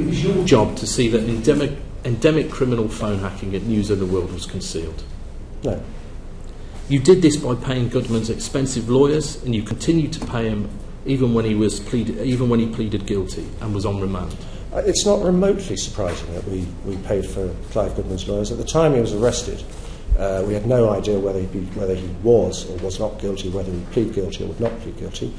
It was your job to see that endemic criminal phone hacking at News of the World was concealed. No. You did this by paying Goodman's expensive lawyers, and you continued to pay him even when he pleaded guilty and was on remand. It's not remotely surprising that we paid for Clive Goodman's lawyers. At the time he was arrested, we had no idea whether he was or was not guilty, whether he'd plead guilty or would not plead guilty.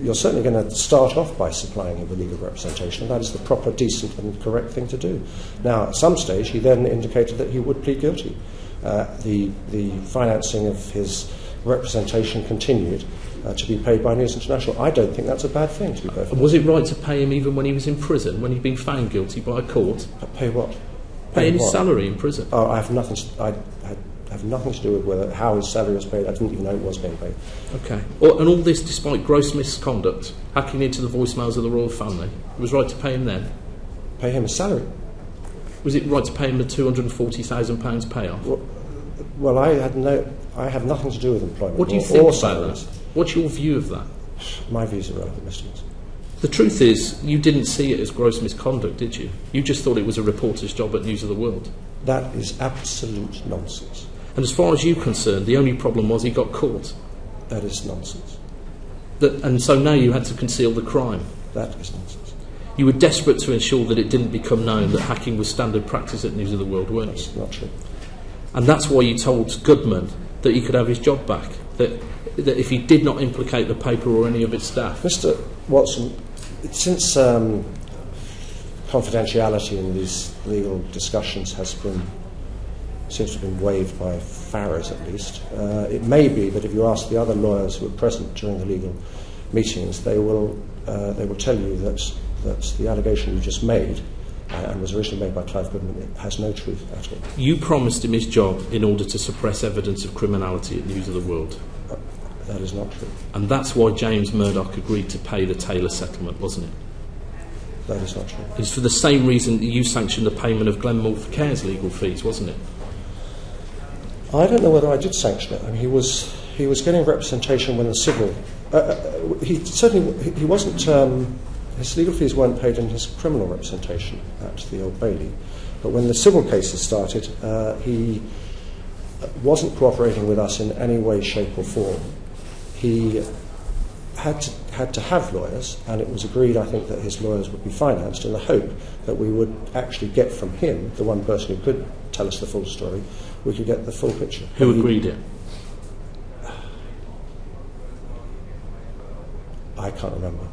You're certainly going to start off by supplying him with legal representation, and that is the proper, decent and correct thing to do. Now, at some stage, he then indicated that he would plead guilty. The financing of his representation continued to be paid by News International. I don't think that's a bad thing, to be perfectly honest. Was it right to pay him even when he was in prison, when he'd been found guilty by a court? Pay what? Paying his salary in prison. Oh, I have nothing to do with how his salary was paid. I didn't even know it was being paid. Okay. And all this despite gross misconduct, hacking into the voicemails of the royal family. It was right to pay him then? Pay him his salary? Was it right to pay him the £240,000 payoff? Well, I have nothing to do with employment. What do you think about that? What's your view of that? My views are relevant, Mr. Wilson. The truth is, you didn't see it as gross misconduct, did you? You just thought it was a reporter's job at News of the World. That is absolute nonsense. And as far as you're concerned, the only problem was he got caught. That is nonsense. And so now you had to conceal the crime. That is nonsense. You were desperate to ensure that it didn't become known that hacking was standard practice at News of the World, weren't you? That's not true. And that's why you told Goodman that he could have his job back, that if he did not implicate the paper or any of its staff. Mr. Watson, since confidentiality in these legal discussions seems to have been waived by Farrers at least, it may be that if you ask the other lawyers who were present during the legal meetings, they will tell you that the allegation you just made and was originally made by Clive Goodman has no truth at all. You promised him his job in order to suppress evidence of criminality at News of the World. That is not true. And that's why James Murdoch agreed to pay the Taylor settlement, wasn't it? That is not true. It's for the same reason that you sanctioned the payment of Glenn Mulcaire's legal fees, wasn't it? I don't know whether I did sanction it. I mean, he was getting representation when the civil. He wasn't. His legal fees weren't paid in his criminal representation at the Old Bailey, but when the civil cases started, he wasn't cooperating with us in any way, shape, or form. He had to have lawyers, and it was agreed, I think, that his lawyers would be financed in the hope that we would actually get from him, the one person who could tell us the full story, we could get the full picture. Who agreed it? I can't remember.